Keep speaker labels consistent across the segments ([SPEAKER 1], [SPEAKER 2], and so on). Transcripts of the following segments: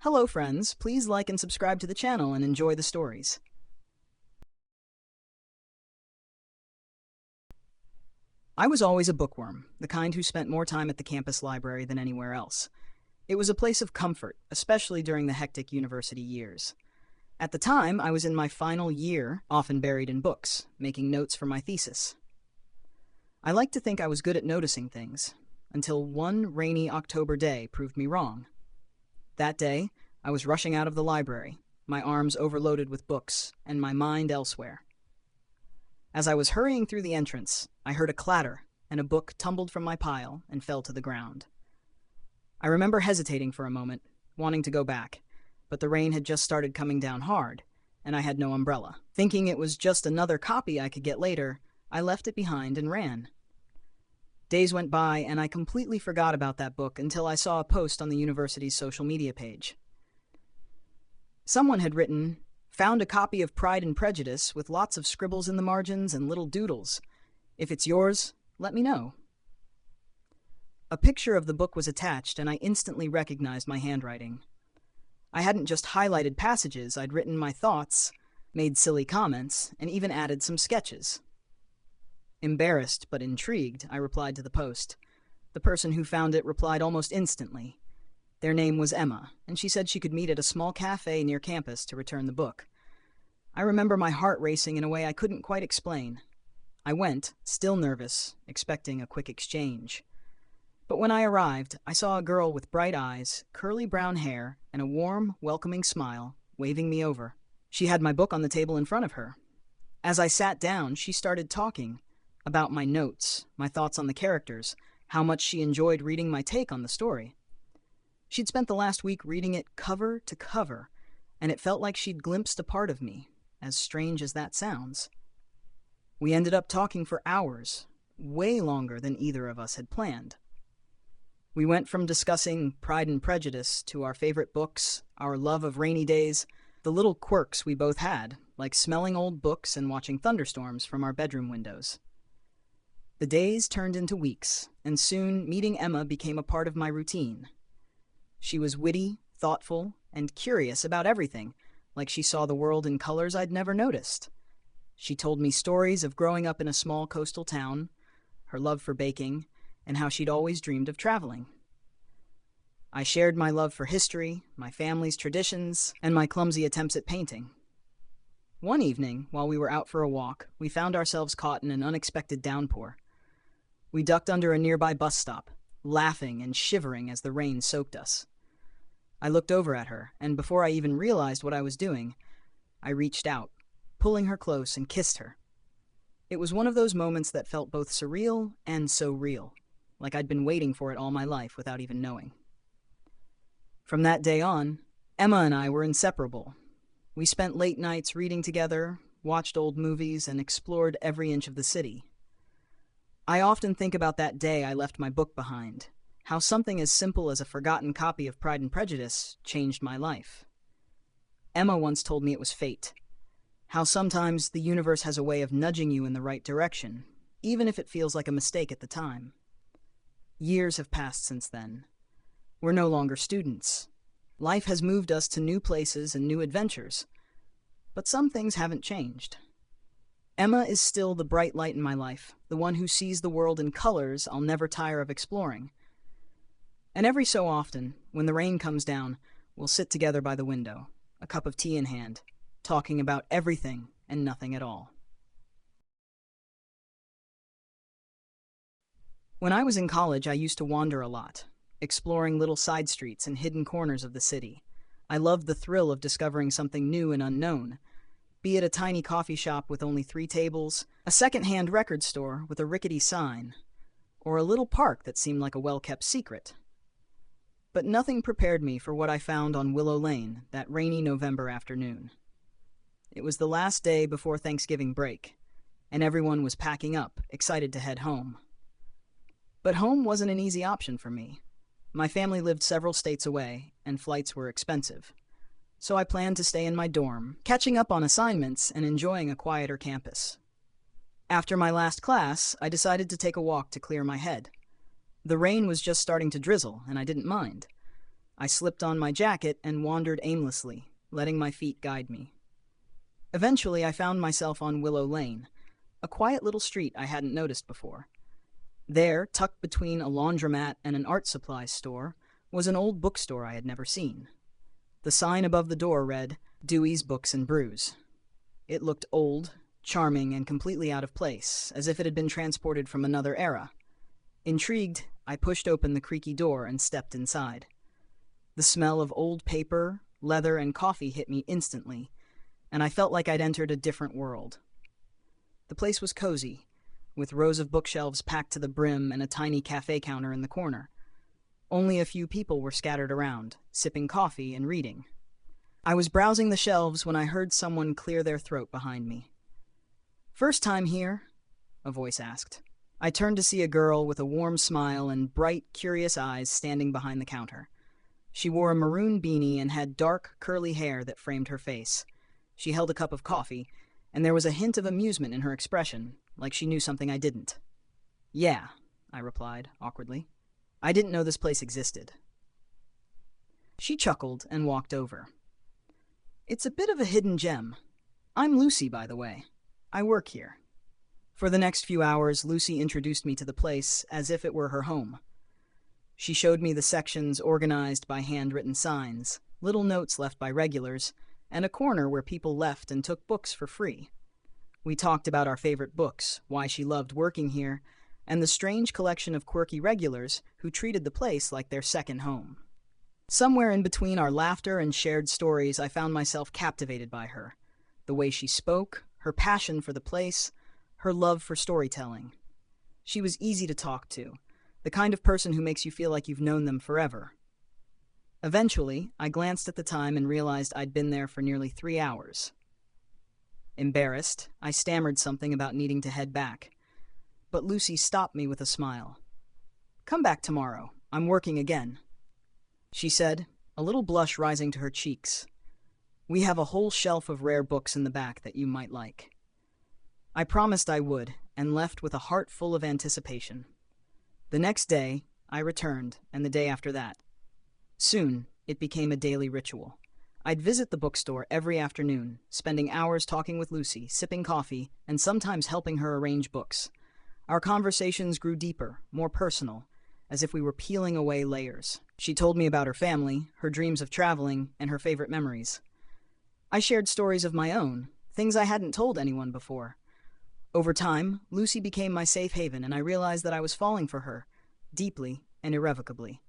[SPEAKER 1] Hello friends, please like and subscribe to the channel and enjoy the stories. I was always a bookworm, the kind who spent more time at the campus library than anywhere else. It was a place of comfort, especially during the hectic university years. At the time, I was in my final year, often buried in books, making notes for my thesis. I liked to think I was good at noticing things, until one rainy October day proved me wrong. That day, I was rushing out of the library, my arms overloaded with books, and my mind elsewhere. As I was hurrying through the entrance, I heard a clatter, and a book tumbled from my pile and fell to the ground. I remember hesitating for a moment, wanting to go back, but the rain had just started coming down hard, and I had no umbrella. Thinking it was just another copy I could get later, I left it behind and ran. Days went by, and I completely forgot about that book until I saw a post on the university's social media page. Someone had written, "Found a copy of Pride and Prejudice with lots of scribbles in the margins and little doodles. If it's yours, let me know." A picture of the book was attached, and I instantly recognized my handwriting. I hadn't just highlighted passages, I'd written my thoughts, made silly comments, and even added some sketches. Embarrassed but intrigued, I replied to the post. The person who found it replied almost instantly. Their name was Emma, and she said she could meet at a small cafe near campus to return the book. I remember my heart racing in a way I couldn't quite explain. I went, still nervous, expecting a quick exchange. But when I arrived, I saw a girl with bright eyes, curly brown hair, and a warm, welcoming smile, waving me over. She had my book on the table in front of her. As I sat down, she started talking about my notes, my thoughts on the characters, how much she enjoyed reading my take on the story. She'd spent the last week reading it cover to cover, and it felt like she'd glimpsed a part of me, as strange as that sounds. We ended up talking for hours, way longer than either of us had planned. We went from discussing Pride and Prejudice to our favorite books, our love of rainy days, the little quirks we both had, like smelling old books and watching thunderstorms from our bedroom windows. The days turned into weeks, and soon meeting Emma became a part of my routine. She was witty, thoughtful, and curious about everything, like she saw the world in colors I'd never noticed. She told me stories of growing up in a small coastal town, her love for baking, and how she'd always dreamed of traveling. I shared my love for history, my family's traditions, and my clumsy attempts at painting. One evening, while we were out for a walk, we found ourselves caught in an unexpected downpour. We ducked under a nearby bus stop, laughing and shivering as the rain soaked us. I looked over at her, and before I even realized what I was doing, I reached out, pulling her close and kissed her. It was one of those moments that felt both surreal and so real, like I'd been waiting for it all my life without even knowing. From that day on, Emma and I were inseparable. We spent late nights reading together, watched old movies, and explored every inch of the city. I often think about that day I left my book behind, how something as simple as a forgotten copy of Pride and Prejudice changed my life. Emma once told me it was fate, how sometimes the universe has a way of nudging you in the right direction, even if it feels like a mistake at the time. Years have passed since then. We're no longer students. Life has moved us to new places and new adventures, but some things haven't changed. Emma is still the bright light in my life, the one who sees the world in colors I'll never tire of exploring. And every so often, when the rain comes down, we'll sit together by the window, a cup of tea in hand, talking about everything and nothing at all. When I was in college, I used to wander a lot, exploring little side streets and hidden corners of the city. I loved the thrill of discovering something new and unknown, be it a tiny coffee shop with only 3 tables, a second-hand record store with a rickety sign, or a little park that seemed like a well-kept secret. But nothing prepared me for what I found on Willow Lane that rainy November afternoon. It was the last day before Thanksgiving break, and everyone was packing up, excited to head home. But home wasn't an easy option for me. My family lived several states away, and flights were expensive. So I planned to stay in my dorm, catching up on assignments and enjoying a quieter campus. After my last class, I decided to take a walk to clear my head. The rain was just starting to drizzle, and I didn't mind. I slipped on my jacket and wandered aimlessly, letting my feet guide me. Eventually, I found myself on Willow Lane, a quiet little street I hadn't noticed before. There, tucked between a laundromat and an art supplies store, was an old bookstore I had never seen. The sign above the door read, "Dewey's Books and Brews." It looked old, charming, and completely out of place, as if it had been transported from another era. Intrigued, I pushed open the creaky door and stepped inside. The smell of old paper, leather, and coffee hit me instantly, and I felt like I'd entered a different world. The place was cozy, with rows of bookshelves packed to the brim and a tiny cafe counter in the corner. Only a few people were scattered around, sipping coffee and reading. I was browsing the shelves when I heard someone clear their throat behind me. "First time here?" a voice asked. I turned to see a girl with a warm smile and bright, curious eyes standing behind the counter. She wore a maroon beanie and had dark, curly hair that framed her face. She held a cup of coffee, and there was a hint of amusement in her expression, like she knew something I didn't. "Yeah," I replied, awkwardly. "I didn't know this place existed." She chuckled and walked over. "It's a bit of a hidden gem. I'm Lucy, by the way. I work here." For the next few hours, Lucy introduced me to the place as if it were her home. She showed me the sections organized by handwritten signs, little notes left by regulars, and a corner where people left and took books for free. We talked about our favorite books, why she loved working here, and the strange collection of quirky regulars who treated the place like their second home. Somewhere in between our laughter and shared stories, I found myself captivated by her. The way she spoke, her passion for the place, her love for storytelling. She was easy to talk to, the kind of person who makes you feel like you've known them forever. Eventually, I glanced at the time and realized I'd been there for nearly 3 hours. Embarrassed, I stammered something about needing to head back. But Lucy stopped me with a smile. "Come back tomorrow. I'm working again," she said, a little blush rising to her cheeks. "We have a whole shelf of rare books in the back that you might like." I promised I would, and left with a heart full of anticipation. The next day, I returned, and the day after that. Soon, it became a daily ritual. I'd visit the bookstore every afternoon, spending hours talking with Lucy, sipping coffee, and sometimes helping her arrange books. Our conversations grew deeper, more personal, as if we were peeling away layers. She told me about her family, her dreams of traveling, and her favorite memories. I shared stories of my own, things I hadn't told anyone before. Over time, Lucy became my safe haven, and I realized that I was falling for her, deeply and irrevocably.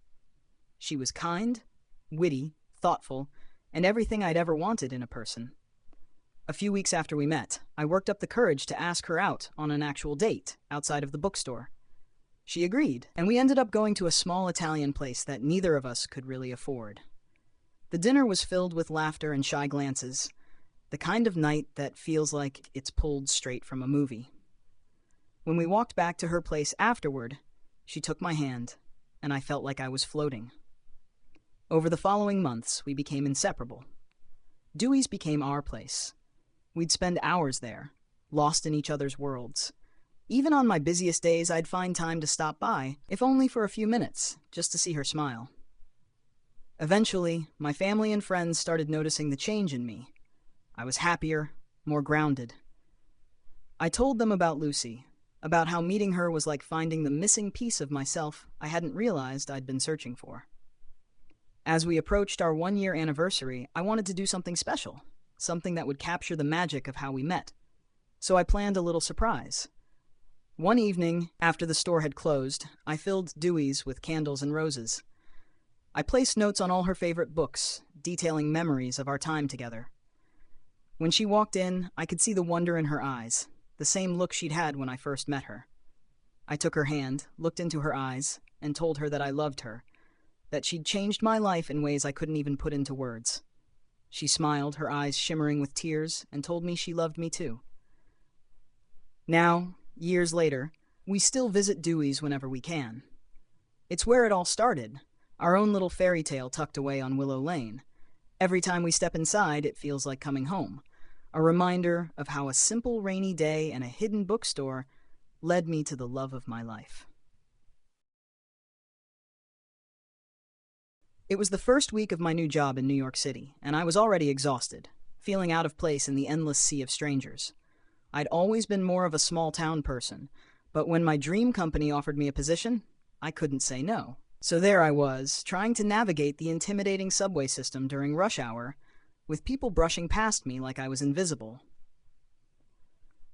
[SPEAKER 1] She was kind, witty, thoughtful, and everything I'd ever wanted in a person. A few weeks after we met, I worked up the courage to ask her out on an actual date outside of the bookstore. She agreed, and we ended up going to a small Italian place that neither of us could really afford. The dinner was filled with laughter and shy glances, the kind of night that feels like it's pulled straight from a movie. When we walked back to her place afterward, she took my hand, and I felt like I was floating. Over the following months, we became inseparable. Dewey's became our place. We'd spend hours there, lost in each other's worlds. Even on my busiest days, I'd find time to stop by, if only for a few minutes, just to see her smile. Eventually, my family and friends started noticing the change in me. I was happier, more grounded. I told them about Lucy, about how meeting her was like finding the missing piece of myself I hadn't realized I'd been searching for. As we approached our 1-year anniversary, I wanted to do something special, something that would capture the magic of how we met. So I planned a little surprise. One evening, after the store had closed, I filled Dewey's with candles and roses. I placed notes on all her favorite books, detailing memories of our time together. When she walked in, I could see the wonder in her eyes, the same look she'd had when I first met her. I took her hand, looked into her eyes, and told her that I loved her, that she'd changed my life in ways I couldn't even put into words. She smiled, her eyes shimmering with tears, and told me she loved me too. Now, years later, we still visit Dewey's whenever we can. It's where it all started, our own little fairy tale tucked away on Willow Lane. Every time we step inside, it feels like coming home, a reminder of how a simple rainy day and a hidden bookstore led me to the love of my life. It was the first week of my new job in New York City, and I was already exhausted, feeling out of place in the endless sea of strangers. I'd always been more of a small-town person, but when my dream company offered me a position, I couldn't say no. So there I was, trying to navigate the intimidating subway system during rush hour, with people brushing past me like I was invisible.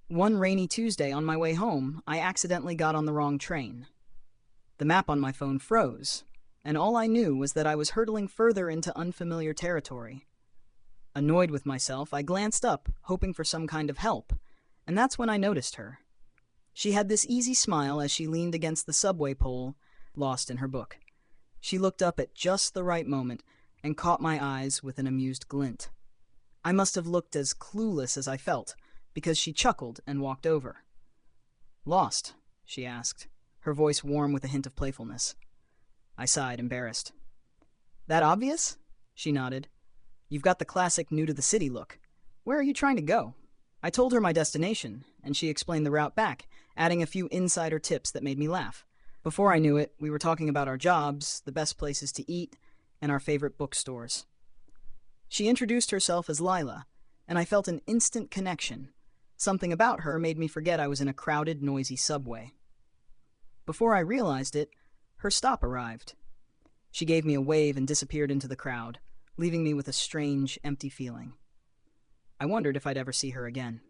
[SPEAKER 1] One rainy Tuesday on my way home, I accidentally got on the wrong train. The map on my phone froze, and all I knew was that I was hurtling further into unfamiliar territory. Annoyed with myself, I glanced up, hoping for some kind of help, and that's when I noticed her. She had this easy smile as she leaned against the subway pole, lost in her book. She looked up at just the right moment and caught my eyes with an amused glint. I must have looked as clueless as I felt, because she chuckled and walked over. "Lost?" she asked, her voice warm with a hint of playfulness. I sighed, embarrassed. "That obvious?" She nodded. "You've got the classic new-to-the-city look. Where are you trying to go?" I told her my destination, and she explained the route back, adding a few insider tips that made me laugh. Before I knew it, we were talking about our jobs, the best places to eat, and our favorite bookstores. She introduced herself as Lila, and I felt an instant connection. Something about her made me forget I was in a crowded, noisy subway. Before I realized it, her stop arrived. She gave me a wave and disappeared into the crowd, leaving me with a strange, empty feeling. I wondered if I'd ever see her again.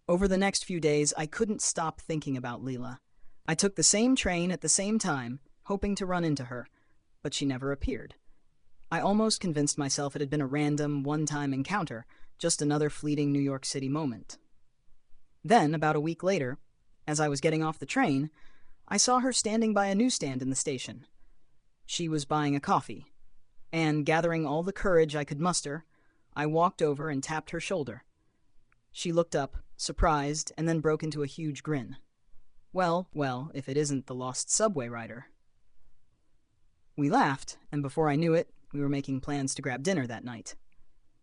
[SPEAKER 1] Over the next few days, I couldn't stop thinking about Leela. I took the same train at the same time, hoping to run into her, but she never appeared. I almost convinced myself it had been a random, one-time encounter, just another fleeting New York City moment. Then, about a week later, as I was getting off the train, I saw her standing by a newsstand in the station. She was buying a coffee, and gathering all the courage I could muster, I walked over and tapped her shoulder. She looked up, surprised, and then broke into a huge grin. Well, if it isn't the lost subway rider. We laughed, and before I knew it, we were making plans to grab dinner that night.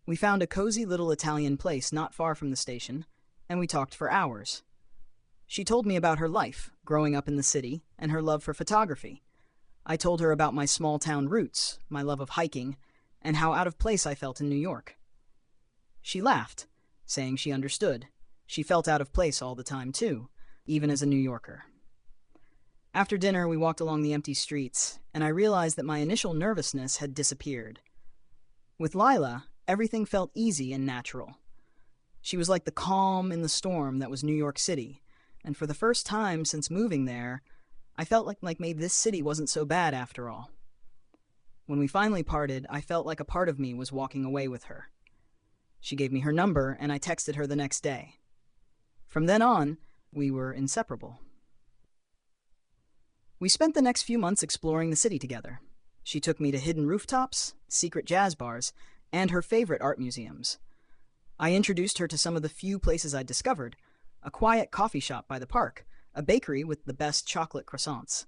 [SPEAKER 1] We found a cozy little Italian place not far from the station, and we talked for hours. She told me about her life, growing up in the city, and her love for photography. I told her about my small-town roots, my love of hiking, and how out of place I felt in New York. She laughed, saying she understood. She felt out of place all the time, too, even as a New Yorker. After dinner, we walked along the empty streets, and I realized that my initial nervousness had disappeared. With Lila, everything felt easy and natural. She was like the calm in the storm that was New York City, and for the first time since moving there, I felt like maybe this city wasn't so bad after all. When we finally parted, I felt like a part of me was walking away with her. She gave me her number, and I texted her the next day. From then on, we were inseparable. We spent the next few months exploring the city together. She took me to hidden rooftops, secret jazz bars, and her favorite art museums. I introduced her to some of the few places I'd discovered: a quiet coffee shop by the park, a bakery with the best chocolate croissants.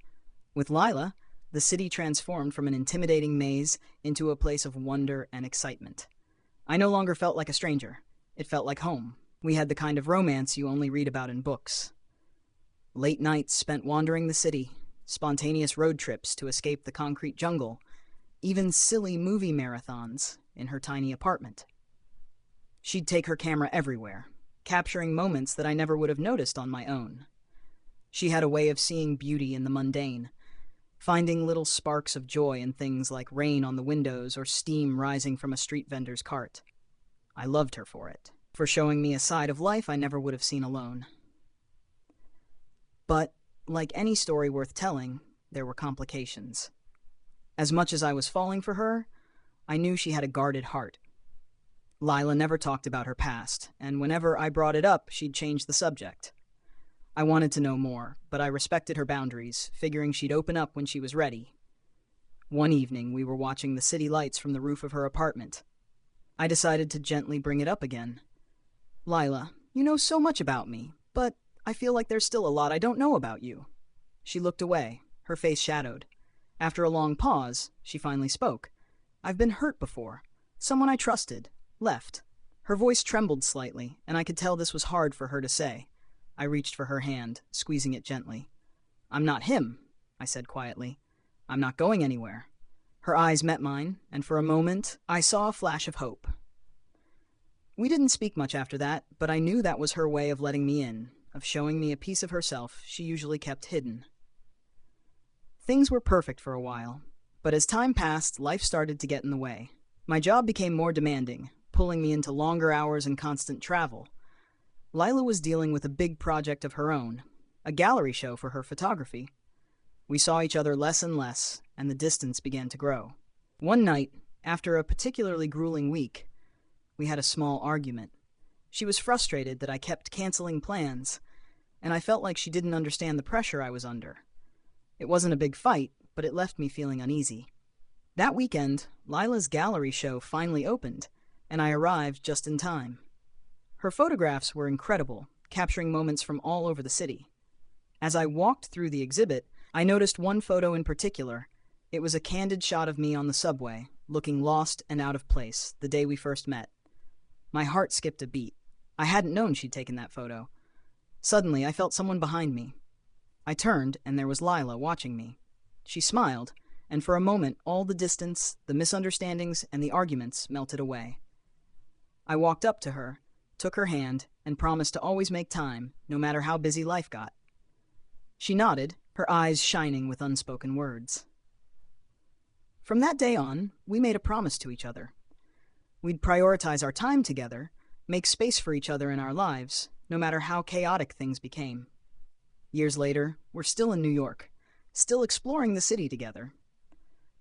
[SPEAKER 1] With Lila, the city transformed from an intimidating maze into a place of wonder and excitement. I no longer felt like a stranger. It felt like home. We had the kind of romance you only read about in books. Late nights spent wandering the city, spontaneous road trips to escape the concrete jungle, even silly movie marathons in her tiny apartment. She'd take her camera everywhere, capturing moments that I never would have noticed on my own. She had a way of seeing beauty in the mundane, finding little sparks of joy in things like rain on the windows or steam rising from a street vendor's cart. I loved her for it, for showing me a side of life I never would have seen alone. But, like any story worth telling, there were complications. As much as I was falling for her, I knew she had a guarded heart. Lila never talked about her past, and whenever I brought it up, she'd change the subject. I wanted to know more, but I respected her boundaries, figuring she'd open up when she was ready. One evening, we were watching the city lights from the roof of her apartment. I decided to gently bring it up again. "Lila, you know so much about me, but I feel like there's still a lot I don't know about you." She looked away, her face shadowed. After a long pause, she finally spoke. "I've been hurt before. Someone I trusted left." Her voice trembled slightly, and I could tell this was hard for her to say. I reached for her hand, squeezing it gently. "I'm not him," I said quietly. "I'm not going anywhere." Her eyes met mine, and for a moment, I saw a flash of hope. We didn't speak much after that, but I knew that was her way of letting me in, of showing me a piece of herself she usually kept hidden. Things were perfect for a while, but as time passed, life started to get in the way. My job became more demanding, pulling me into longer hours and constant travel. Lila was dealing with a big project of her own, a gallery show for her photography. We saw each other less and less, and the distance began to grow. One night, after a particularly grueling week, we had a small argument. She was frustrated that I kept canceling plans, and I felt like she didn't understand the pressure I was under. It wasn't a big fight, but it left me feeling uneasy. That weekend, Lila's gallery show finally opened, and I arrived just in time. Her photographs were incredible, capturing moments from all over the city. As I walked through the exhibit, I noticed one photo in particular. It was a candid shot of me on the subway, looking lost and out of place, the day we first met. My heart skipped a beat. I hadn't known she'd taken that photo. Suddenly, I felt someone behind me. I turned, and there was Lila watching me. She smiled, and for a moment, all the distance, the misunderstandings, and the arguments melted away. I walked up to her, took her hand, and promised to always make time, no matter how busy life got. She nodded, her eyes shining with unspoken words. From that day on, we made a promise to each other. We'd prioritize our time together, make space for each other in our lives, no matter how chaotic things became. Years later, we're still in New York, still exploring the city together.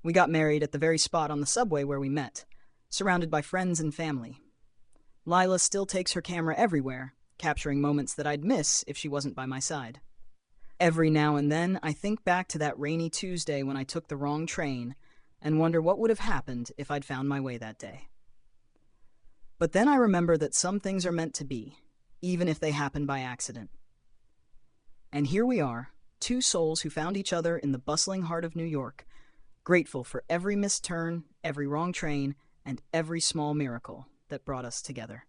[SPEAKER 1] We got married at the very spot on the subway where we met, surrounded by friends and family. Lila still takes her camera everywhere, capturing moments that I'd miss if she wasn't by my side. Every now and then, I think back to that rainy Tuesday when I took the wrong train and wonder what would have happened if I'd found my way that day. But then I remember that some things are meant to be, even if they happen by accident. And here we are, two souls who found each other in the bustling heart of New York, grateful for every missed turn, every wrong train, and every small miracle that brought us together.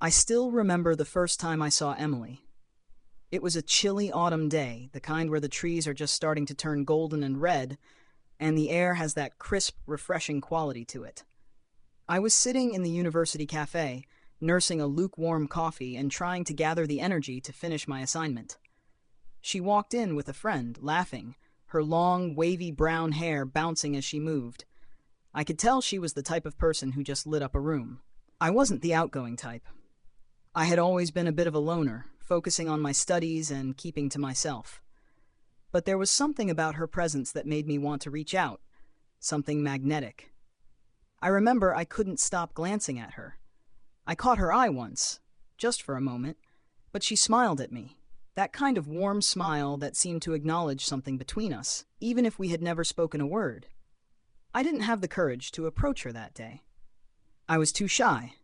[SPEAKER 1] I still remember the first time I saw Emily. It was a chilly autumn day, the kind where the trees are just starting to turn golden and red, and the air has that crisp, refreshing quality to it. I was sitting in the university cafe, nursing a lukewarm coffee and trying to gather the energy to finish my assignment. She walked in with a friend, laughing, her long, wavy brown hair bouncing as she moved. I could tell she was the type of person who just lit up a room. I wasn't the outgoing type. I had always been a bit of a loner, focusing on my studies and keeping to myself. But there was something about her presence that made me want to reach out, something magnetic. I remember I couldn't stop glancing at her. I caught her eye once, just for a moment, but she smiled at me, that kind of warm smile that seemed to acknowledge something between us, even if we had never spoken a word. I didn't have the courage to approach her that day. I was too shy,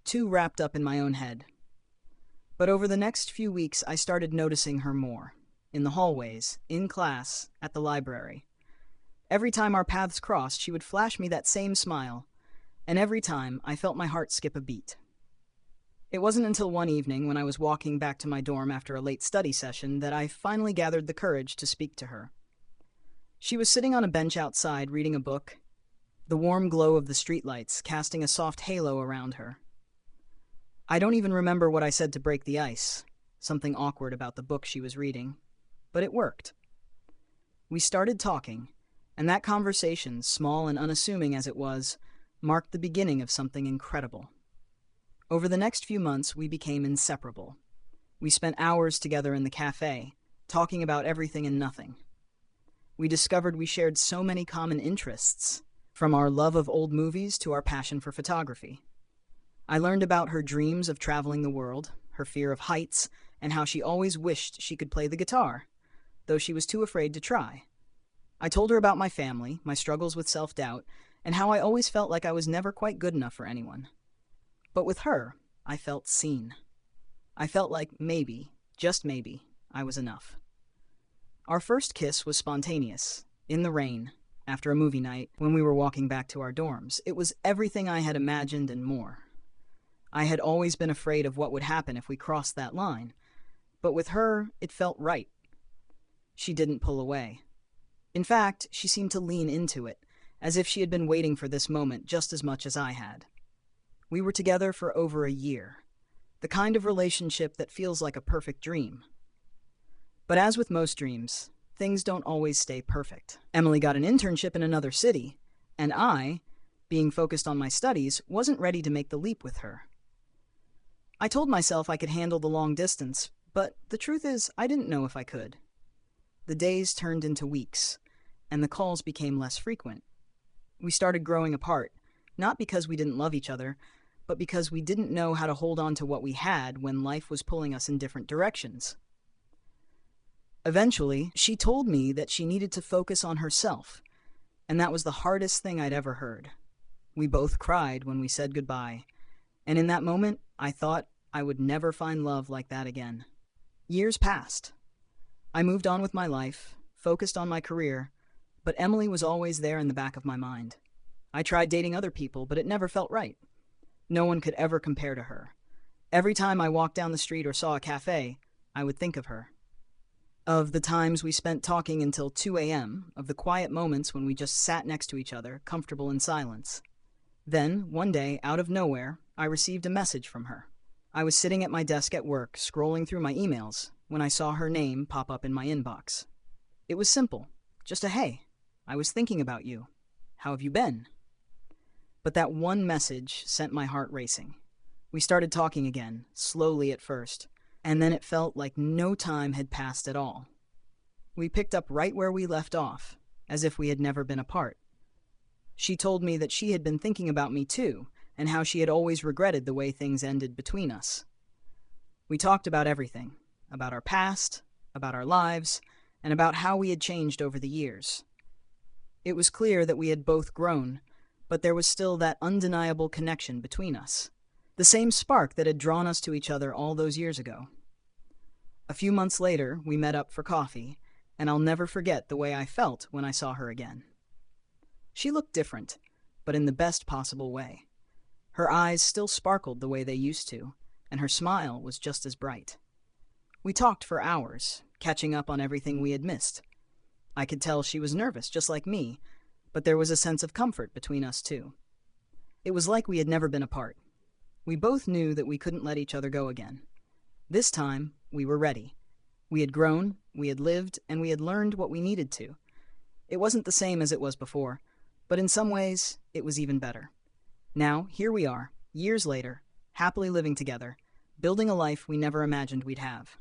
[SPEAKER 1] too wrapped up in my own head. But over the next few weeks, I started noticing her more. In the hallways, in class, at the library. Every time our paths crossed, she would flash me that same smile, and every time I felt my heart skip a beat. It wasn't until one evening when I was walking back to my dorm after a late study session that I finally gathered the courage to speak to her. She was sitting on a bench outside reading a book, the warm glow of the streetlights casting a soft halo around her. I don't even remember what I said to break the ice, something awkward about the book she was reading. But it worked. We started talking, and that conversation, small and unassuming as it was, marked the beginning of something incredible. Over the next few months, we became inseparable. We spent hours together in the cafe, talking about everything and nothing. We discovered we shared so many common interests, from our love of old movies to our passion for photography. I learned about her dreams of traveling the world, her fear of heights, and how she always wished she could play the guitar, though she was too afraid to try. I told her about my family, my struggles with self-doubt, and how I always felt like I was never quite good enough for anyone. But with her, I felt seen. I felt like maybe, just maybe, I was enough. Our first kiss was spontaneous, in the rain, after a movie night, when we were walking back to our dorms. It was everything I had imagined and more. I had always been afraid of what would happen if we crossed that line, but with her, it felt right. She didn't pull away. In fact, she seemed to lean into it, as if she had been waiting for this moment just as much as I had. We were together for over a year, the kind of relationship that feels like a perfect dream. But as with most dreams, things don't always stay perfect. Emily got an internship in another city, and I, being focused on my studies, wasn't ready to make the leap with her. I told myself I could handle the long distance, but the truth is, I didn't know if I could. The days turned into weeks, and the calls became less frequent. We started growing apart, not because we didn't love each other, but because we didn't know how to hold on to what we had when life was pulling us in different directions. Eventually, she told me that she needed to focus on herself, and that was the hardest thing I'd ever heard. We both cried when we said goodbye, and in that moment, I thought I would never find love like that again. Years passed. I moved on with my life, focused on my career, but Emily was always there in the back of my mind. I tried dating other people, but it never felt right. No one could ever compare to her. Every time I walked down the street or saw a cafe, I would think of her. Of the times we spent talking until 2 a.m., of the quiet moments when we just sat next to each other, comfortable in silence. Then, one day, out of nowhere, I received a message from her. I was sitting at my desk at work, scrolling through my emails, when I saw her name pop up in my inbox. It was simple, just a "Hey, I was thinking about you. How have you been?" But that one message sent my heart racing. We started talking again, slowly at first, and then it felt like no time had passed at all. We picked up right where we left off, as if we had never been apart. She told me that she had been thinking about me too, and how she had always regretted the way things ended between us. We talked about everything, about our past, about our lives, and about how we had changed over the years. It was clear that we had both grown, but there was still that undeniable connection between us. The same spark that had drawn us to each other all those years ago. A few months later, we met up for coffee, and I'll never forget the way I felt when I saw her again. She looked different, but in the best possible way. Her eyes still sparkled the way they used to, and her smile was just as bright. We talked for hours, catching up on everything we had missed. I could tell she was nervous, just like me, but there was a sense of comfort between us too. It was like we had never been apart. We both knew that we couldn't let each other go again. This time, we were ready. We had grown, we had lived, and we had learned what we needed to. It wasn't the same as it was before, but in some ways, it was even better. Now, here we are, years later, happily living together, building a life we never imagined we'd have.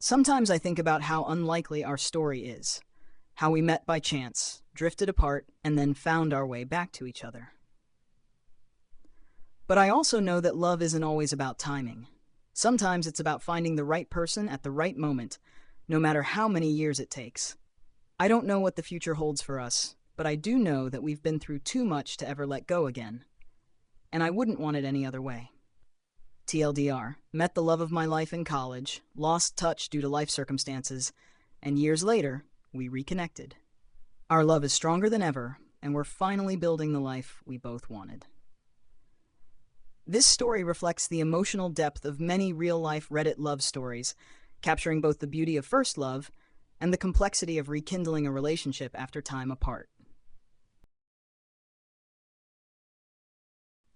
[SPEAKER 1] Sometimes I think about how unlikely our story is, how we met by chance, drifted apart, and then found our way back to each other. But I also know that love isn't always about timing. Sometimes it's about finding the right person at the right moment, no matter how many years it takes. I don't know what the future holds for us, but I do know that we've been through too much to ever let go again. And I wouldn't want it any other way. TLDR, met the love of my life in college, lost touch due to life circumstances, and years later, we reconnected. Our love is stronger than ever, and we're finally building the life we both wanted. This story reflects the emotional depth of many real-life Reddit love stories, capturing both the beauty of first love and the complexity of rekindling a relationship after time apart.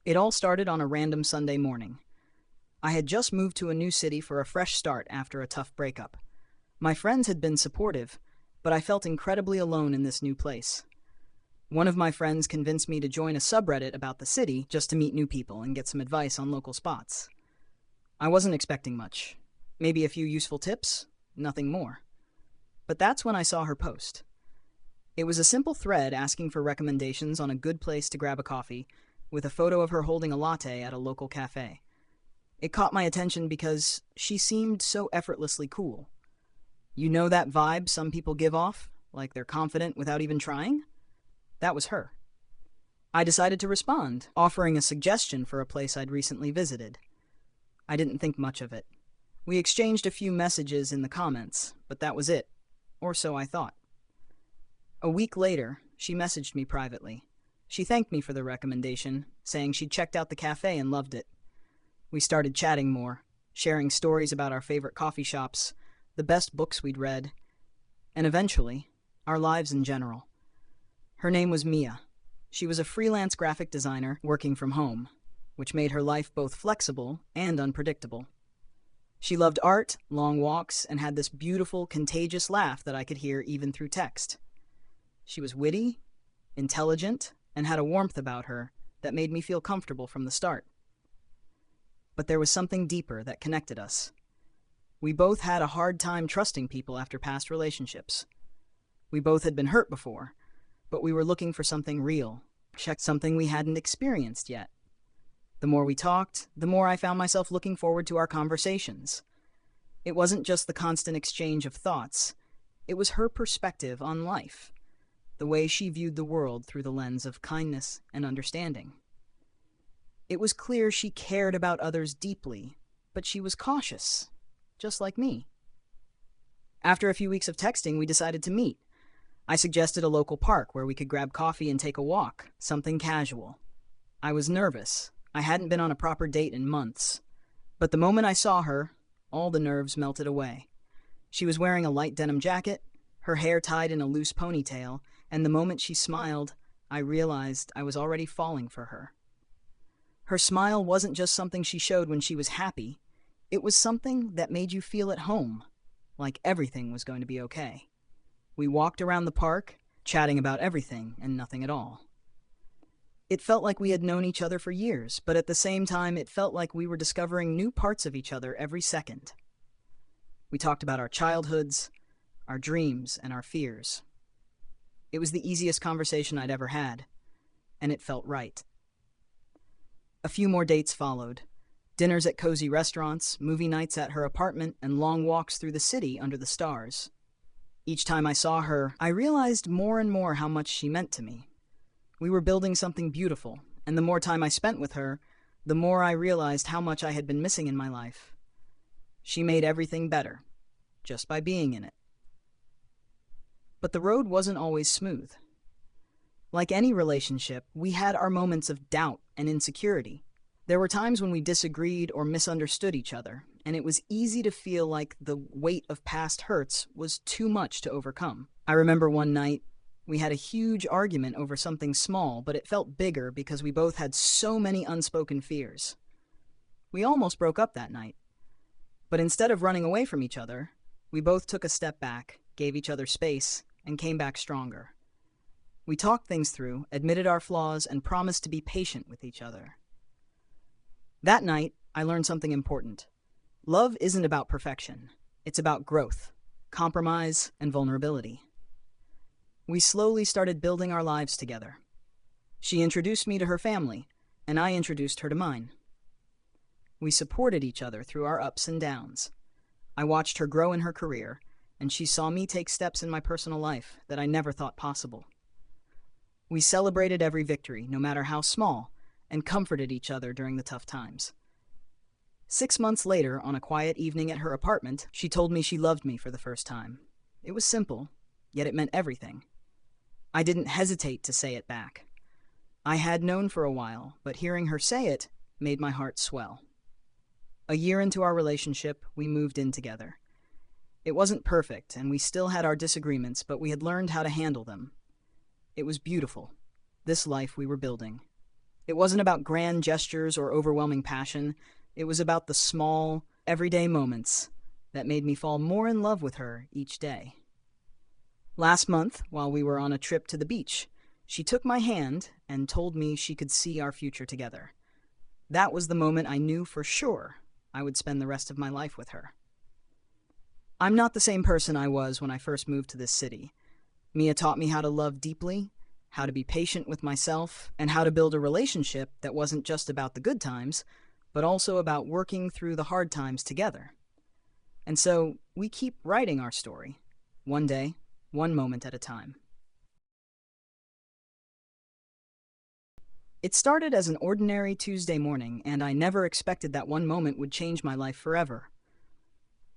[SPEAKER 1] It all started on a random Sunday morning. I had just moved to a new city for a fresh start after a tough breakup. My friends had been supportive, but I felt incredibly alone in this new place. One of my friends convinced me to join a subreddit about the city just to meet new people and get some advice on local spots. I wasn't expecting much. Maybe a few useful tips, nothing more. But that's when I saw her post. It was a simple thread asking for recommendations on a good place to grab a coffee, with a photo of her holding a latte at a local cafe. It caught my attention because she seemed so effortlessly cool. You know that vibe some people give off, like they're confident without even trying? That was her. I decided to respond, offering a suggestion for a place I'd recently visited. I didn't think much of it. We exchanged a few messages in the comments, but that was it. Or so I thought. A week later, she messaged me privately. She thanked me for the recommendation, saying she'd checked out the cafe and loved it. We started chatting more, sharing stories about our favorite coffee shops, the best books we'd read, and eventually, our lives in general. Her name was Mia. She was a freelance graphic designer working from home, which made her life both flexible and unpredictable. She loved art, long walks, and had this beautiful, contagious laugh that I could hear even through text. She was witty, intelligent, and had a warmth about her that made me feel comfortable from the start. But there was something deeper that connected us. We both had a hard time trusting people after past relationships. We both had been hurt before, but we were looking for something real, something we hadn't experienced yet. The more we talked, the more I found myself looking forward to our conversations. It wasn't just the constant exchange of thoughts. It was her perspective on life, the way she viewed the world through the lens of kindness and understanding. It was clear she cared about others deeply, but she was cautious, just like me. After a few weeks of texting, we decided to meet. I suggested a local park where we could grab coffee and take a walk, something casual. I was nervous. I hadn't been on a proper date in months. But the moment I saw her, all the nerves melted away. She was wearing a light denim jacket, her hair tied in a loose ponytail, and the moment she smiled, I realized I was already falling for her. Her smile wasn't just something she showed when she was happy. It was something that made you feel at home, like everything was going to be okay. We walked around the park, chatting about everything and nothing at all. It felt like we had known each other for years, but at the same time, it felt like we were discovering new parts of each other every second. We talked about our childhoods, our dreams, and our fears. It was the easiest conversation I'd ever had, and it felt right. A few more dates followed. Dinners at cozy restaurants, movie nights at her apartment, and long walks through the city under the stars. Each time I saw her, I realized more and more how much she meant to me. We were building something beautiful, and the more time I spent with her, the more I realized how much I had been missing in my life. She made everything better, just by being in it. But the road wasn't always smooth. Like any relationship, we had our moments of doubt and insecurity. There were times when we disagreed or misunderstood each other, and it was easy to feel like the weight of past hurts was too much to overcome. I remember one night, we had a huge argument over something small, but it felt bigger because we both had so many unspoken fears. We almost broke up that night. But instead of running away from each other, we both took a step back, gave each other space, and came back stronger. We talked things through, admitted our flaws, and promised to be patient with each other. That night, I learned something important. Love isn't about perfection. It's about growth, compromise, and vulnerability. We slowly started building our lives together. She introduced me to her family, and I introduced her to mine. We supported each other through our ups and downs. I watched her grow in her career, and she saw me take steps in my personal life that I never thought possible. We celebrated every victory, no matter how small, and comforted each other during the tough times. 6 months later, on a quiet evening at her apartment, she told me she loved me for the first time. It was simple, yet it meant everything. I didn't hesitate to say it back. I had known for a while, but hearing her say it made my heart swell. A year into our relationship, we moved in together. It wasn't perfect, and we still had our disagreements, but we had learned how to handle them. It was beautiful, this life we were building. It wasn't about grand gestures or overwhelming passion. It was about the small, everyday moments that made me fall more in love with her each day. Last month, while we were on a trip to the beach, she took my hand and told me she could see our future together. That was the moment I knew for sure I would spend the rest of my life with her. I'm not the same person I was when I first moved to this city. Mia taught me how to love deeply, how to be patient with myself, and how to build a relationship that wasn't just about the good times, but also about working through the hard times together. And so we keep writing our story, one day, one moment at a time. It started as an ordinary Tuesday morning, and I never expected that one moment would change my life forever.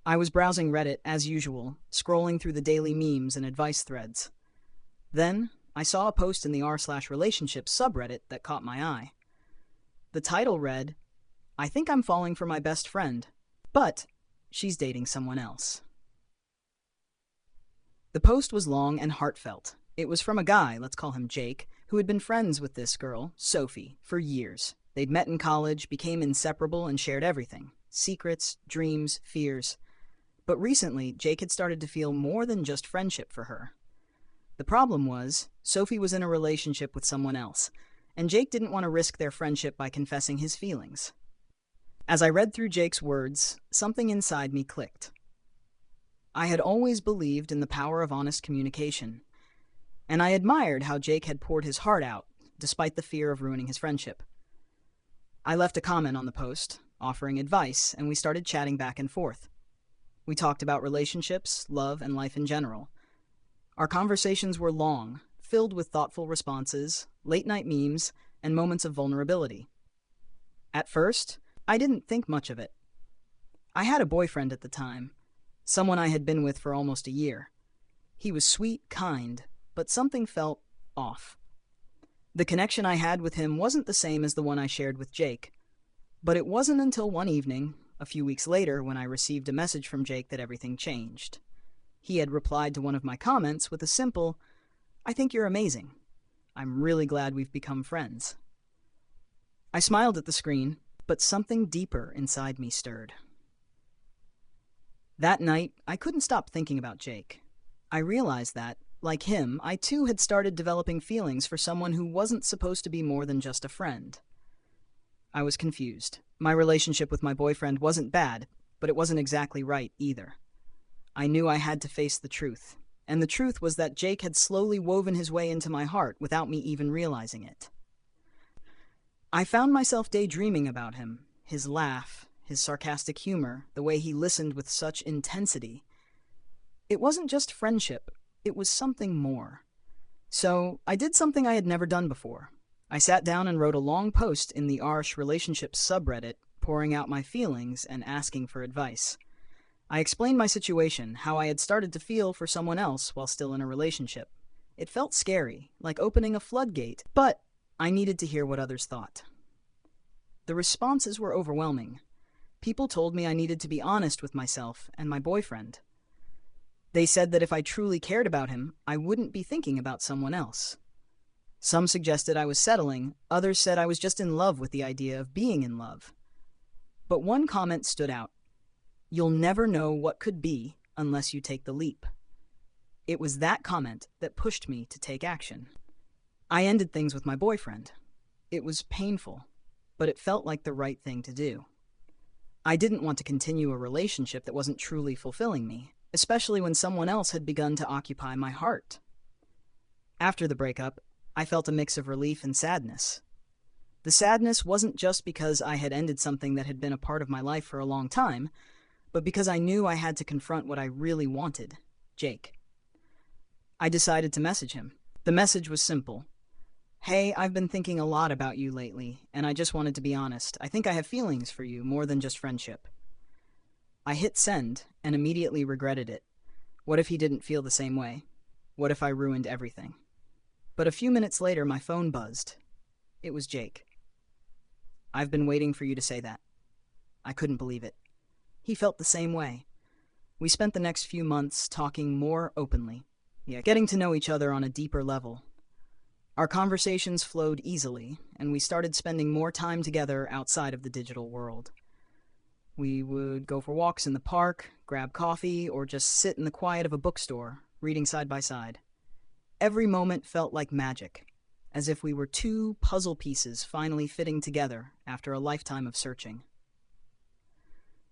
[SPEAKER 1] I was browsing Reddit as usual, scrolling through the daily memes and advice threads. Then, I saw a post in the r/relationships subreddit that caught my eye. The title read, "I think I'm falling for my best friend, but she's dating someone else." The post was long and heartfelt. It was from a guy, let's call him Jake, who had been friends with this girl, Sophie, for years. They'd met in college, became inseparable, and shared everything: secrets, dreams, fears. But recently, Jake had started to feel more than just friendship for her. The problem was, Sophie was in a relationship with someone else, and Jake didn't want to risk their friendship by confessing his feelings. As I read through Jake's words, something inside me clicked. I had always believed in the power of honest communication, and I admired how Jake had poured his heart out, despite the fear of ruining his friendship. I left a comment on the post, offering advice, and we started chatting back and forth. We talked about relationships, love, and life in general. Our conversations were long, filled with thoughtful responses, late-night memes, and moments of vulnerability. At first, I didn't think much of it. I had a boyfriend at the time, someone I had been with for almost a year. He was sweet, kind, but something felt off. The connection I had with him wasn't the same as the one I shared with Jake. But it wasn't until one evening, a few weeks later, when I received a message from Jake that everything changed. He had replied to one of my comments with a simple, "I think you're amazing. I'm really glad we've become friends." I smiled at the screen, but something deeper inside me stirred. That night, I couldn't stop thinking about Jake. I realized that, like him, I too had started developing feelings for someone who wasn't supposed to be more than just a friend. I was confused. My relationship with my boyfriend wasn't bad, but it wasn't exactly right either. I knew I had to face the truth, and the truth was that Jake had slowly woven his way into my heart without me even realizing it. I found myself daydreaming about him, his laugh, his sarcastic humor, the way he listened with such intensity. It wasn't just friendship, it was something more. So I did something I had never done before. I sat down and wrote a long post in the Relationships subreddit, pouring out my feelings and asking for advice. I explained my situation, how I had started to feel for someone else while still in a relationship. It felt scary, like opening a floodgate, but I needed to hear what others thought. The responses were overwhelming. People told me I needed to be honest with myself and my boyfriend. They said that if I truly cared about him, I wouldn't be thinking about someone else. Some suggested I was settling, others said I was just in love with the idea of being in love. But one comment stood out. "You'll never know what could be unless you take the leap." It was that comment that pushed me to take action. I ended things with my boyfriend. It was painful, but it felt like the right thing to do. I didn't want to continue a relationship that wasn't truly fulfilling me, especially when someone else had begun to occupy my heart. After the breakup, I felt a mix of relief and sadness. The sadness wasn't just because I had ended something that had been a part of my life for a long time, but because I knew I had to confront what I really wanted, Jake. I decided to message him. The message was simple. "Hey, I've been thinking a lot about you lately, and I just wanted to be honest. I think I have feelings for you more than just friendship." I hit send and immediately regretted it. What if he didn't feel the same way? What if I ruined everything? But a few minutes later, my phone buzzed. It was Jake. "I've been waiting for you to say that." I couldn't believe it. He felt the same way. We spent the next few months talking more openly, getting to know each other on a deeper level. Our conversations flowed easily, and we started spending more time together outside of the digital world. We would go for walks in the park, grab coffee, or just sit in the quiet of a bookstore, reading side by side. Every moment felt like magic, as if we were two puzzle pieces finally fitting together after a lifetime of searching.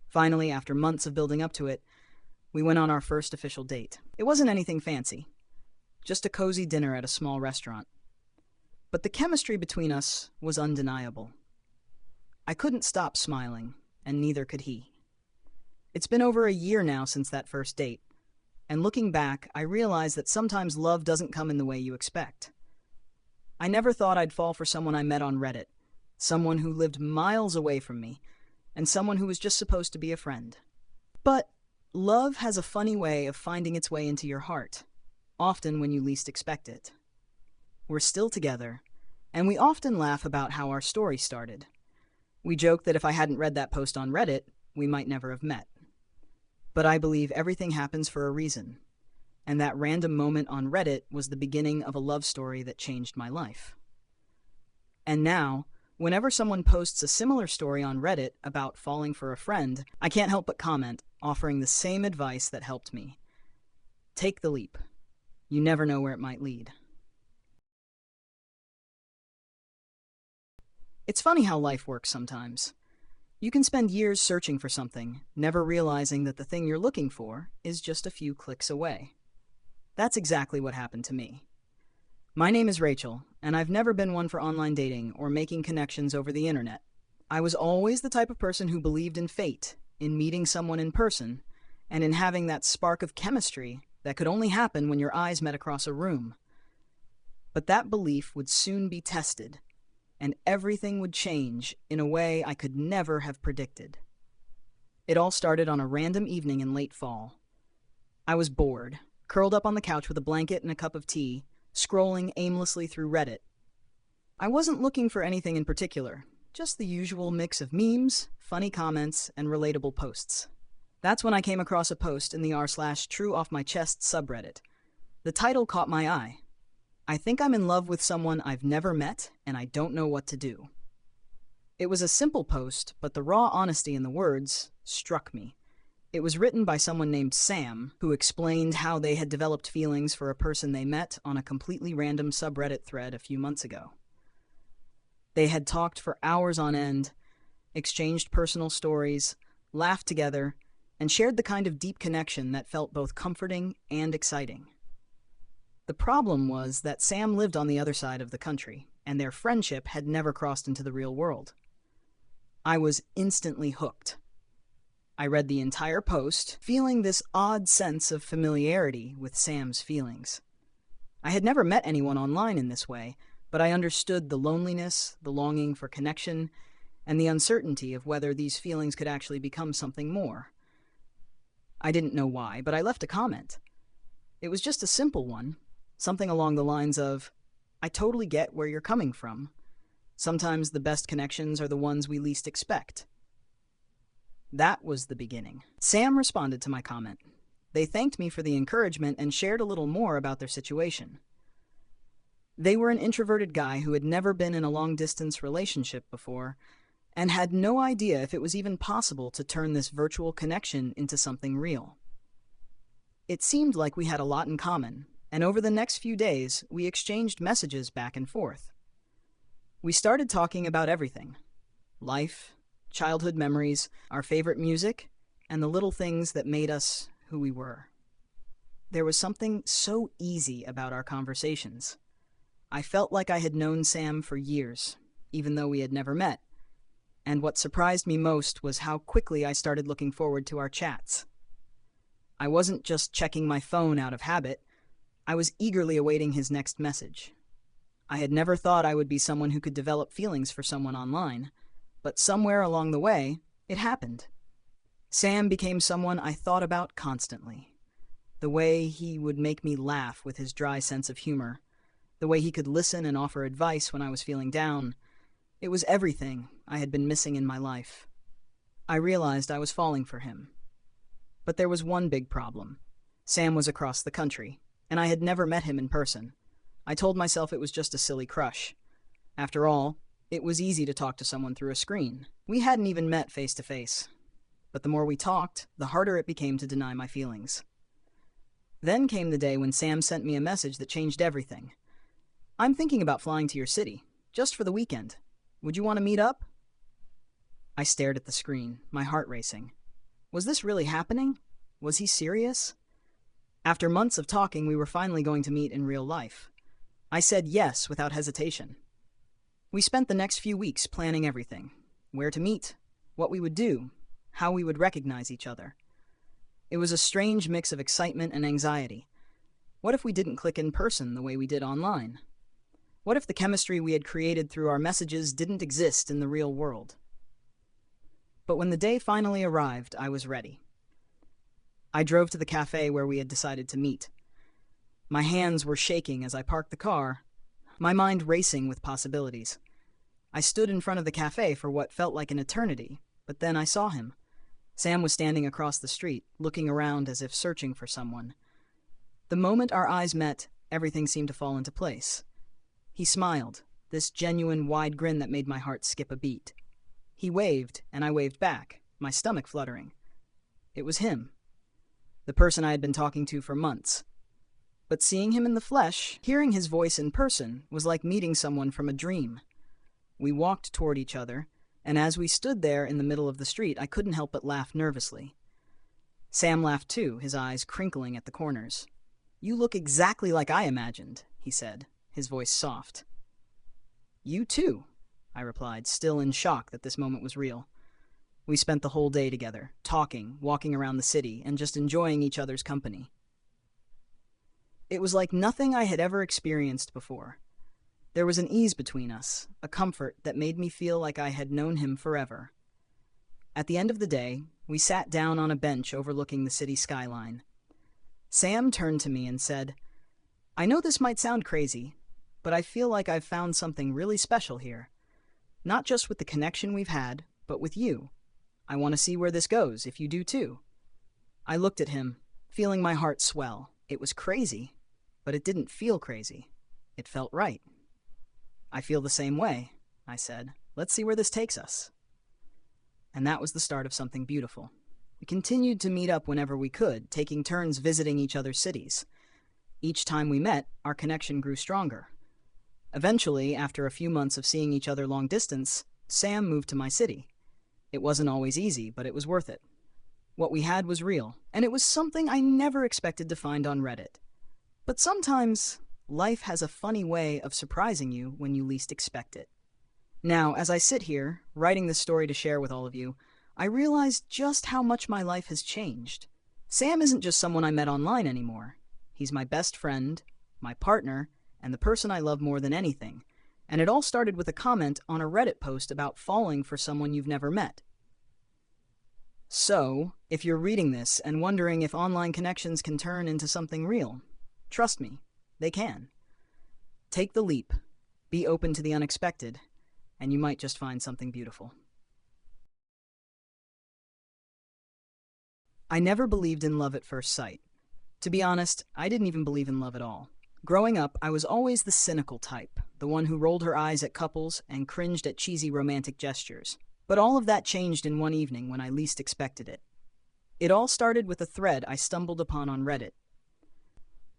[SPEAKER 1] Finally, after months of building up to it, we went on our first official date. It wasn't anything fancy, just a cozy dinner at a small restaurant. But the chemistry between us was undeniable. I couldn't stop smiling, and neither could he. It's been over a year now since that first date, and looking back, I realize that sometimes love doesn't come in the way you expect. I never thought I'd fall for someone I met on Reddit, someone who lived miles away from me, and someone who was just supposed to be a friend. But love has a funny way of finding its way into your heart, often when you least expect it. We're still together, and we often laugh about how our story started. We joke that if I hadn't read that post on Reddit, we might never have met. But I believe everything happens for a reason, and that random moment on Reddit was the beginning of a love story that changed my life. And now, whenever someone posts a similar story on Reddit about falling for a friend, I can't help but comment, offering the same advice that helped me. Take the leap. You never know where it might lead. It's funny how life works sometimes. You can spend years searching for something, never realizing that the thing you're looking for is just a few clicks away. That's exactly what happened to me. My name is Rachel, and I've never been one for online dating or making connections over the internet. I was always the type of person who believed in fate, in meeting someone in person, and in having that spark of chemistry that could only happen when your eyes met across a room. But that belief would soon be tested, and everything would change in a way I could never have predicted. It all started on a random evening in late fall. I was bored, curled up on the couch with a blanket and a cup of tea, scrolling aimlessly through Reddit. I wasn't looking for anything in particular, just the usual mix of memes, funny comments, and relatable posts. That's when I came across a post in the r/true off my chest subreddit. The title caught my eye. I think I'm in love with someone I've never met, and I don't know what to do. It was a simple post, but the raw honesty in the words struck me. It was written by someone named Sam, who explained how they had developed feelings for a person they met on a completely random subreddit thread a few months ago. They had talked for hours on end, exchanged personal stories, laughed together, and shared the kind of deep connection that felt both comforting and exciting. The problem was that Sam lived on the other side of the country, and their friendship had never crossed into the real world. I was instantly hooked. I read the entire post, feeling this odd sense of familiarity with Sam's feelings. I had never met anyone online in this way, but I understood the loneliness, the longing for connection, and the uncertainty of whether these feelings could actually become something more. I didn't know why, but I left a comment. It was just a simple one, something along the lines of, "I totally get where you're coming from. Sometimes the best connections are the ones we least expect." That was the beginning. Sam responded to my comment. They thanked me for the encouragement and shared a little more about their situation. They were an introverted guy who had never been in a long-distance relationship before and had no idea if it was even possible to turn this virtual connection into something real. It seemed like we had a lot in common, and over the next few days, we exchanged messages back and forth. We started talking about everything: life, childhood memories, our favorite music, and the little things that made us who we were. There was something so easy about our conversations. I felt like I had known Sam for years, even though we had never met. And what surprised me most was how quickly I started looking forward to our chats. I wasn't just checking my phone out of habit. I was eagerly awaiting his next message. I had never thought I would be someone who could develop feelings for someone online, but somewhere along the way, it happened. Sam became someone I thought about constantly. The way he would make me laugh with his dry sense of humor, the way he could listen and offer advice when I was feeling down. It was everything I had been missing in my life. I realized I was falling for him. But there was one big problem. Sam was across the country, and I had never met him in person. I told myself it was just a silly crush. After all, it was easy to talk to someone through a screen. We hadn't even met face to face. But the more we talked, the harder it became to deny my feelings. Then came the day when Sam sent me a message that changed everything. "I'm thinking about flying to your city, just for the weekend. Would you want to meet up?" I stared at the screen, my heart racing. Was this really happening? Was he serious? After months of talking, we were finally going to meet in real life. I said yes without hesitation. We spent the next few weeks planning everything: where to meet, what we would do, how we would recognize each other. It was a strange mix of excitement and anxiety. What if we didn't click in person the way we did online? What if the chemistry we had created through our messages didn't exist in the real world? But when the day finally arrived, I was ready. I drove to the cafe where we had decided to meet. My hands were shaking as I parked the car, my mind racing with possibilities. I stood in front of the cafe for what felt like an eternity, but then I saw him. Sam was standing across the street, looking around as if searching for someone. The moment our eyes met, everything seemed to fall into place. He smiled, this genuine wide grin that made my heart skip a beat. He waved, and I waved back, my stomach fluttering. It was him, the person I had been talking to for months. But seeing him in the flesh, hearing his voice in person, was like meeting someone from a dream. We walked toward each other, and as we stood there in the middle of the street, I couldn't help but laugh nervously. Sam laughed too, his eyes crinkling at the corners. "You look exactly like I imagined," he said, his voice soft. "You too," I replied, still in shock that this moment was real. We spent the whole day together, talking, walking around the city, and just enjoying each other's company. It was like nothing I had ever experienced before. There was an ease between us, a comfort that made me feel like I had known him forever. At the end of the day, we sat down on a bench overlooking the city skyline. Sam turned to me and said, "I know this might sound crazy, but I feel like I've found something really special here. Not just with the connection we've had, but with you. I want to see where this goes, if you do too." I looked at him, feeling my heart swell. It was crazy, but it didn't feel crazy. It felt right. "I feel the same way," I said. "Let's see where this takes us." And that was the start of something beautiful. We continued to meet up whenever we could, taking turns visiting each other's cities. Each time we met, our connection grew stronger. Eventually, after a few months of seeing each other long distance, Sam moved to my city. It wasn't always easy, but it was worth it. What we had was real, and it was something I never expected to find on Reddit. But sometimes, life has a funny way of surprising you when you least expect it. Now, as I sit here, writing this story to share with all of you, I realize just how much my life has changed. Sam isn't just someone I met online anymore. He's my best friend, my partner, and the person I love more than anything. And it all started with a comment on a Reddit post about falling for someone you've never met. So, if you're reading this and wondering if online connections can turn into something real, trust me, they can. Take the leap, be open to the unexpected, and you might just find something beautiful. I never believed in love at first sight. To be honest, I didn't even believe in love at all. Growing up, I was always the cynical type, the one who rolled her eyes at couples and cringed at cheesy romantic gestures. But all of that changed in one evening when I least expected it. It all started with a thread I stumbled upon on Reddit.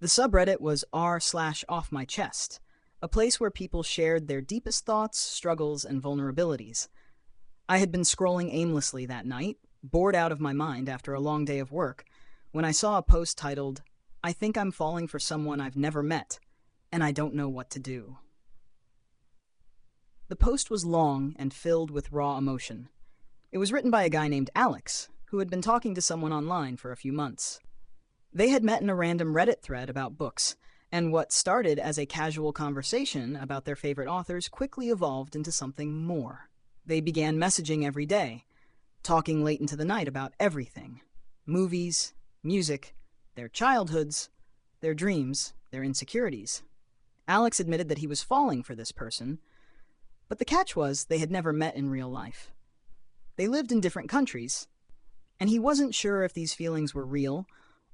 [SPEAKER 1] The subreddit was r/offmychest, a place where people shared their deepest thoughts, struggles, and vulnerabilities. I had been scrolling aimlessly that night, bored out of my mind after a long day of work, when I saw a post titled, "I think I'm falling for someone I've never met, and I don't know what to do." The post was long and filled with raw emotion. It was written by a guy named Alex, who had been talking to someone online for a few months. They had met in a random Reddit thread about books, and what started as a casual conversation about their favorite authors quickly evolved into something more. They began messaging every day, talking late into the night about everything: movies, music, their childhoods, their dreams, their insecurities. Alex admitted that he was falling for this person, but the catch was they had never met in real life. They lived in different countries, and he wasn't sure if these feelings were real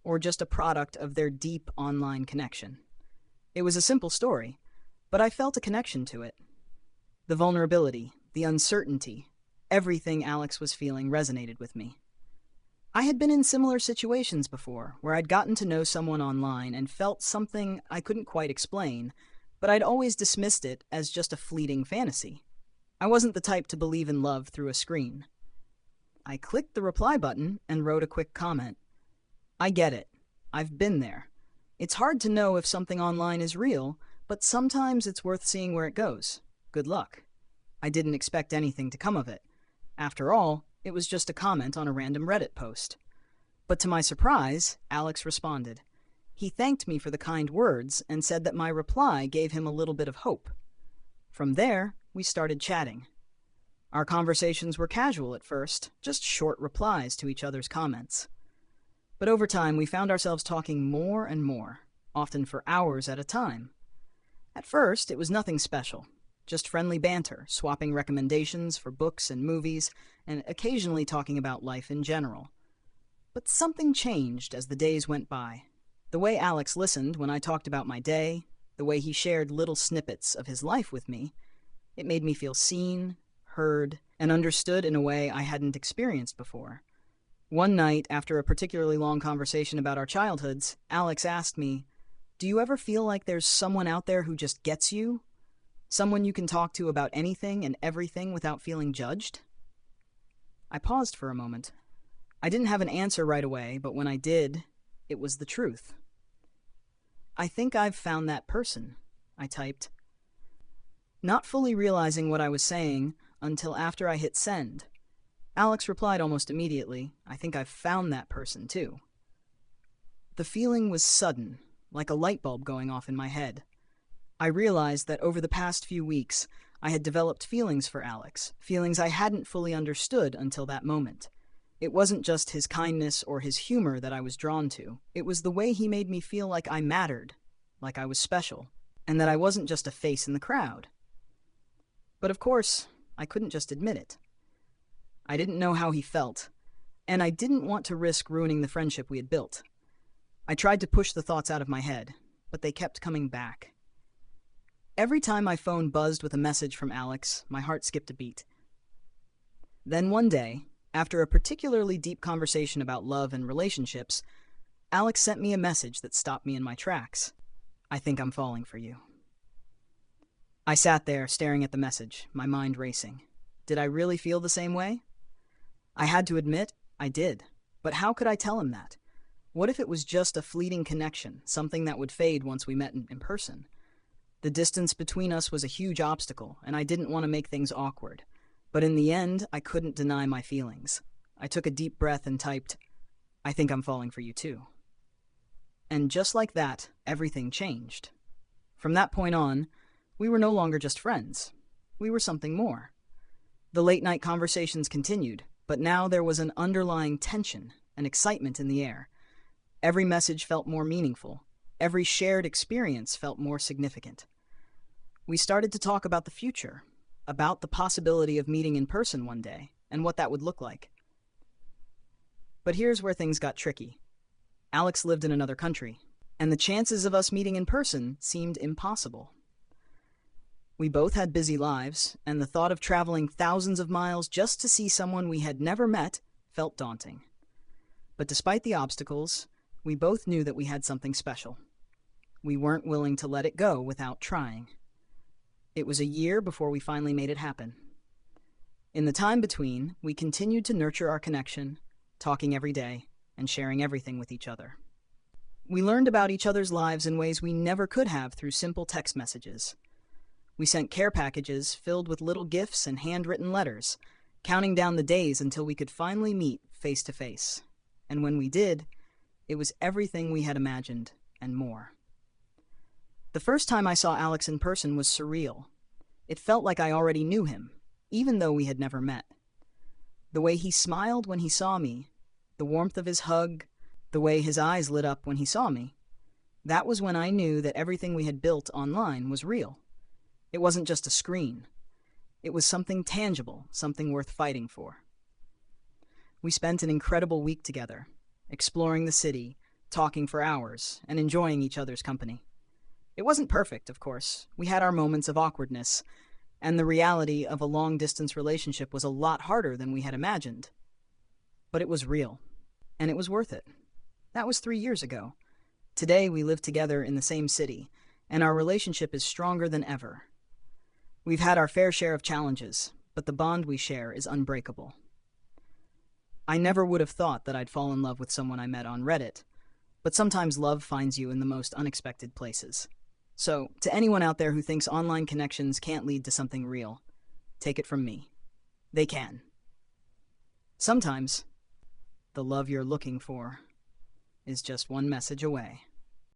[SPEAKER 1] or just a product of their deep online connection. It was a simple story, but I felt a connection to it. The vulnerability, the uncertainty, everything Alex was feeling resonated with me. I had been in similar situations before, where I'd gotten to know someone online and felt something I couldn't quite explain, but I'd always dismissed it as just a fleeting fantasy. I wasn't the type to believe in love through a screen. I clicked the reply button and wrote a quick comment. "I get it. I've been there. It's hard to know if something online is real, but sometimes it's worth seeing where it goes. Good luck." I didn't expect anything to come of it. After all, it was just a comment on a random Reddit post. But to my surprise, Alex responded. He thanked me for the kind words and said that my reply gave him a little bit of hope. From there, we started chatting. Our conversations were casual at first, just short replies to each other's comments. But over time, we found ourselves talking more and more, often for hours at a time. At first, it was nothing special, just friendly banter, swapping recommendations for books and movies, and occasionally talking about life in general. But something changed as the days went by. The way Alex listened when I talked about my day, the way he shared little snippets of his life with me, it made me feel seen, heard, and understood in a way I hadn't experienced before. One night, after a particularly long conversation about our childhoods, Alex asked me, "Do you ever feel like there's someone out there who just gets you? Someone you can talk to about anything and everything without feeling judged?" I paused for a moment. I didn't have an answer right away, but when I did, it was the truth. "I think I've found that person," I typed. Not fully realizing what I was saying until after I hit send, Alex replied almost immediately, "I think I've found that person too." The feeling was sudden, like a light bulb going off in my head. I realized that over the past few weeks, I had developed feelings for Alex, feelings I hadn't fully understood until that moment. It wasn't just his kindness or his humor that I was drawn to. It was the way he made me feel like I mattered, like I was special, and that I wasn't just a face in the crowd. But of course, I couldn't just admit it. I didn't know how he felt, and I didn't want to risk ruining the friendship we had built. I tried to push the thoughts out of my head, but they kept coming back. Every time my phone buzzed with a message from Alex, my heart skipped a beat. Then one day, after a particularly deep conversation about love and relationships, Alex sent me a message that stopped me in my tracks. "I think I'm falling for you." I sat there staring at the message, my mind racing. Did I really feel the same way? I had to admit, I did. But how could I tell him that? What if it was just a fleeting connection, something that would fade once we met in person? The distance between us was a huge obstacle, and I didn't want to make things awkward. But in the end, I couldn't deny my feelings. I took a deep breath and typed, "I think I'm falling for you too." And just like that, everything changed. From that point on, we were no longer just friends. We were something more. The late-night conversations continued, but now there was an underlying tension, an excitement in the air. Every message felt more meaningful. Every shared experience felt more significant. We started to talk about the future, about the possibility of meeting in person one day, and what that would look like. But here's where things got tricky. Alex lived in another country, and the chances of us meeting in person seemed impossible. We both had busy lives, and the thought of traveling thousands of miles just to see someone we had never met felt daunting. But despite the obstacles, we both knew that we had something special. We weren't willing to let it go without trying. It was a year before we finally made it happen. In the time between, we continued to nurture our connection, talking every day, and sharing everything with each other. We learned about each other's lives in ways we never could have through simple text messages. We sent care packages filled with little gifts and handwritten letters, counting down the days until we could finally meet face to face. And when we did, it was everything we had imagined and more. The first time I saw Alex in person was surreal. It felt like I already knew him, even though we had never met. The way he smiled when he saw me, the warmth of his hug, the way his eyes lit up when he saw me, that was when I knew that everything we had built online was real. It wasn't just a screen. It was something tangible, something worth fighting for. We spent an incredible week together, exploring the city, talking for hours, and enjoying each other's company. It wasn't perfect, of course. We had our moments of awkwardness, and the reality of a long-distance relationship was a lot harder than we had imagined. But it was real, and it was worth it. That was 3 years ago. Today we live together in the same city, and our relationship is stronger than ever. We've had our fair share of challenges, but the bond we share is unbreakable. I never would have thought that I'd fall in love with someone I met on Reddit, but sometimes love finds you in the most unexpected places. So, to anyone out there who thinks online connections can't lead to something real, take it from me. They can. Sometimes, the love you're looking for is just one message away.